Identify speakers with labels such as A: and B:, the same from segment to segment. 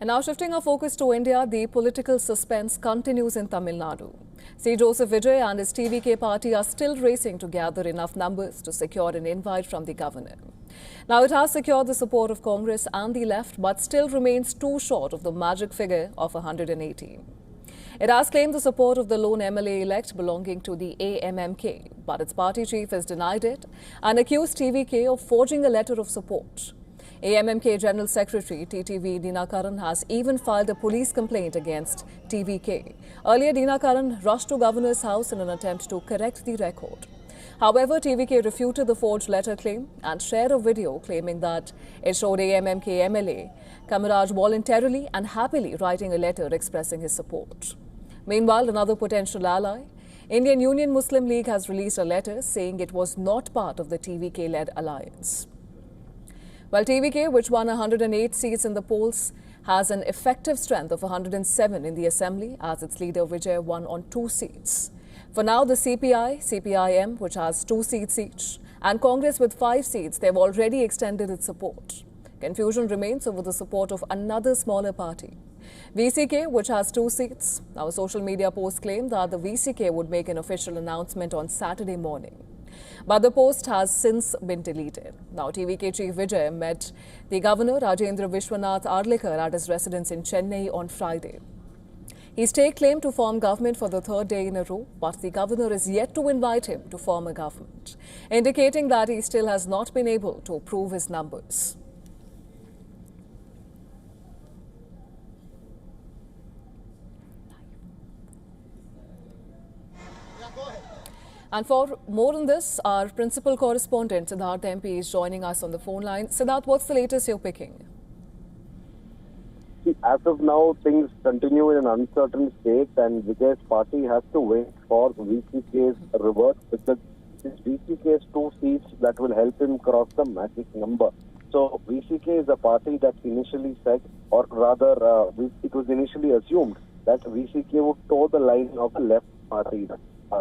A: And now shifting our focus to India, the political suspense continues in Tamil Nadu. C. Joseph Vijay and his TVK party are still racing to gather enough numbers to secure an invite from the governor. Now it has secured the support of Congress and the left, but still remains too short of the magic figure of 118. It has claimed the support of the lone MLA-elect belonging to the AMMK, but its party chief has denied it and accused TVK of forging a letter of support. AMMK General Secretary TTV Dinakaran has even filed a police complaint against TVK. Earlier, Dinakaran rushed to Governor's house in an attempt to correct the record. However, TVK refuted the forged letter claim and shared a video claiming that it showed AMMK MLA Kamaraj voluntarily and happily writing a letter expressing his support. Meanwhile, another potential ally, Indian Union Muslim League, has released a letter saying it was not part of the TVK-led alliance. While TVK, which won 108 seats in the polls, has an effective strength of 107 in the assembly, as its leader Vijay won on 2 seats. For now, the CPI, CPIM, which has 2 seats each, and Congress with 5 seats, they've already extended its support. Confusion remains over the support of another smaller party, VCK, which has 2 seats. Now, social media posts claim that the VCK would make an official announcement on Saturday morning. But the post has since been deleted. Now, TVK Chief Vijay met the Governor Rajendra Vishwanath Arlikar at his residence in Chennai on Friday. He staked claim to form government for the 3rd day in a row, but the Governor is yet to invite him to form a government, indicating that he still has not been able to prove his numbers. And for more on this, our principal correspondent, Siddharth MP, is joining us on the phone line. Siddharth, what's the latest you're picking?
B: See, as of now, things continue in an uncertain state, and Vijay's party has to wait for VCK's revert, because it's VCK's 2 seats that will help him cross the magic number. So VCK is a party that initially said, or rather, it was initially assumed that VCK would toe the line of the left party.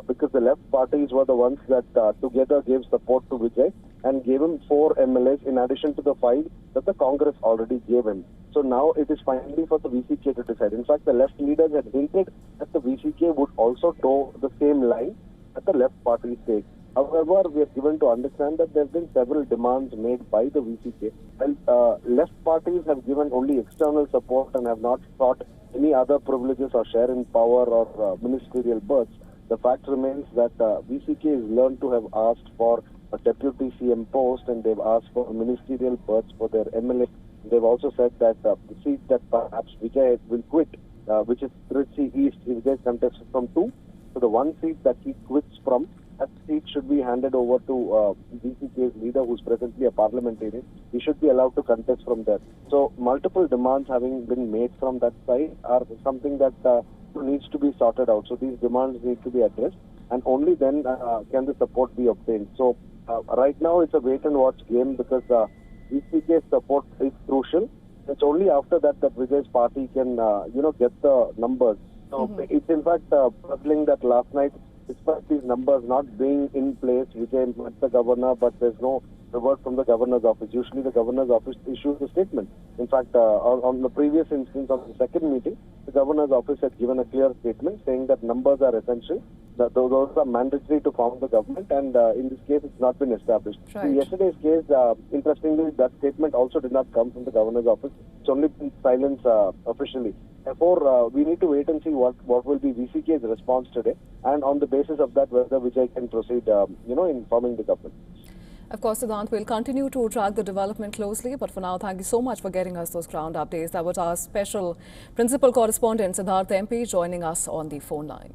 B: Because the left parties were the ones that together gave support to Vijay and gave him 4 MLAs in addition to the 5 that the Congress already gave him. So now it is finally for the VCK to decide. In fact, the left leaders had hinted that the VCK would also toe the same line that the left parties take. However, we are given to understand that there have been several demands made by the VCK. And left parties have given only external support and have not sought any other privileges or share in power or ministerial berths. The fact remains that VCK is learned to have asked for a deputy CM post, and they've asked for ministerial berths for their MLA. They've also said that the seat that perhaps Vijay will quit, which is Trichy East, Vijay contested from 2. So the 1 seat that he quits from, that seat should be handed over to VCK's leader, who's presently a parliamentarian. He should be allowed to contest from there. So multiple demands having been made from that side are something that needs to be sorted out. So these demands need to be addressed, and only then can the support be obtained. So right now it's a wait and watch game, because VCK's support is crucial. It's only after that that Vijay's party can get the numbers. So it's in fact puzzling that last night, despite these numbers not being in place, Vijay met the governor, but there's no revert from the governor's office. Usually the governor's office issues a statement. In fact, on the previous instance of the second meeting, the governor's office had given a clear statement saying that numbers are essential, that those are mandatory to form the government, and in this case it's not been established.
A: Right.
B: In yesterday's case, interestingly, that statement also did not come from the governor's office. It's only been silence officially. Therefore, we need to wait and see what will be VCK's response today, and on the basis of that, whether Vijay can proceed, in forming the government.
A: Of course, Siddharth, we'll continue to track the development closely. But for now, thank you so much for getting us those ground updates. That was our special principal correspondent, Siddharth MP, joining us on the phone line.